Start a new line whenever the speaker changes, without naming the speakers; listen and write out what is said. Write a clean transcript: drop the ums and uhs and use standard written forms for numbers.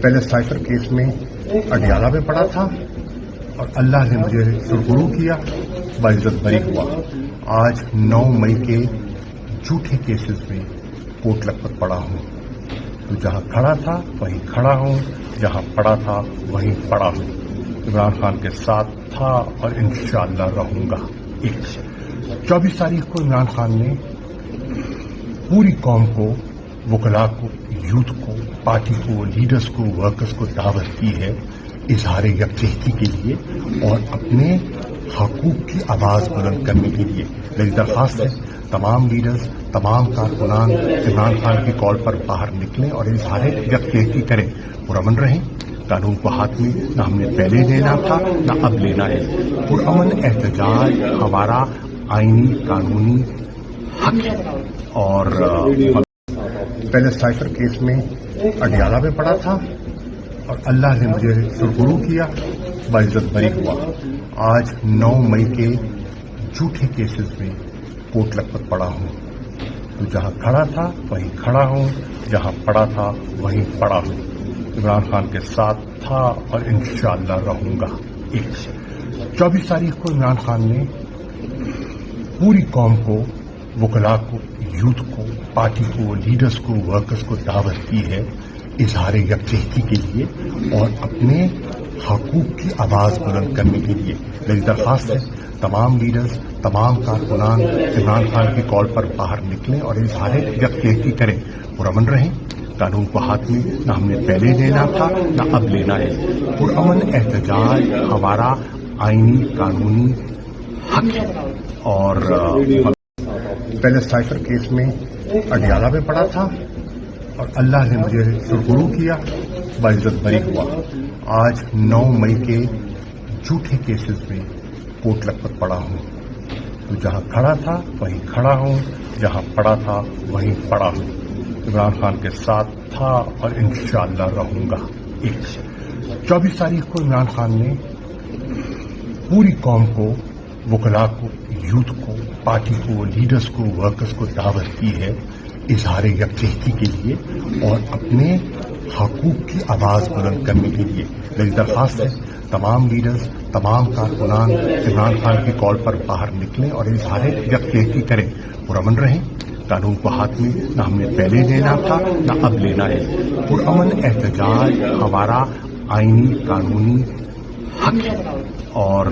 پہلے cipher case میں اڈیالہ میں پڑا تھا اور اللہ نے مجھے سرخرو کیا، باعزت بری ہوا۔ آج 9 مئی کے جھوٹے کیسز میں کوٹ لکھپت پڑا ہوں، تو جہاں کھڑا تھا وہیں کھڑا ہوں، جہاں پڑا تھا وہیں پڑا ہوں۔ عمران خان کے ساتھ تھا اور انشاءاللہ رہوں گا۔ 24 تاریخ کو عمران خان نے پوری قوم کو، وکلاء کو، یوتھ کو، پارٹی کو، لیڈرز کو، ورکرز کو دعوت دی ہے اظہار یکجہتی کے لیے اور اپنے حقوق کی آواز بلند کرنے کے لیے۔ میری درخواست ہے تمام لیڈرز، تمام کارکنان عمران خان کی کال پر باہر نکلیں اور اظہار یکجہتی کریں، پرامن رہیں۔ قانون کو ہاتھ میں نہ ہم نے پہلے لینا تھا نہ اب لینا ہے۔ پرامن احتجاج ہمارا آئینی قانونی حق ہے۔ اور پہلے سائفر کیس میں اڈیالہ میں پڑا تھا اور اللہ نے مجھے سرخرو کیا، باعزت بری ہوا۔ آج 9 مئی کے جھوٹے کیسز میں کوٹ لکھپت پڑا ہوں، تو جہاں کھڑا تھا وہیں کھڑا ہوں، جہاں پڑا تھا وہیں پڑا ہوں۔ عمران خان کے ساتھ تھا اور انشاءاللہ رہوں گا۔ 24 تاریخ کو عمران خان نے پوری قوم کو، وکلاء کو، یوتھ کو، پارٹی کو، لیڈرز کو، ورکرز کو دعوت دی ہے اظہار یکجہتی کے لیے اور اپنے حقوق کی آواز بلند کرنے کے لیے۔ میری درخواست ہے تمام لیڈرز، تمام کارکنان عمران خان کی کال پر باہر نکلیں اور اظہار یکجہتی کریں، پرامن رہیں۔ قانون کو ہاتھ میں نہ ہم نے پہلے لینا تھا نہ اب لینا ہے۔ پرامن احتجاج ہمارا آئینی قانونی حق ہے۔ اور پہلے سائفر کیس میں اڈیالہ میں پڑا تھا اور اللہ نے مجھے سرخرو کیا، باعزت بری ہوا۔ آج 9 مئی کے جھوٹے کیسز میں کوٹ لکھپت پڑا ہوں، تو جہاں کھڑا تھا وہیں کھڑا ہوں، جہاں پڑا تھا وہیں پڑا ہوں۔ عمران خان کے ساتھ تھا اور انشاءاللہ رہوں گا۔ 24 تاریخ کو عمران خان نے پوری قوم کو، وکلاء کو، یوتھ کو، پارٹی کو، لیڈرز کو، ورکرز کو دعوت دی ہے اظہار یکجہتی کے لیے اور اپنے حقوق کی آواز بلند کرنے کے لیے۔ میری درخواست ہے تمام لیڈرز، تمام کارکنان عمران خان کی کال پر باہر نکلیں اور اظہار یکجہتی کریں، پرامن رہیں۔ قانون کو ہاتھ میں نہ ہم نے پہلے لینا تھا نہ اب لینا ہے۔ پرامن احتجاج ہمارا آئینی قانونی حق ہے۔ اور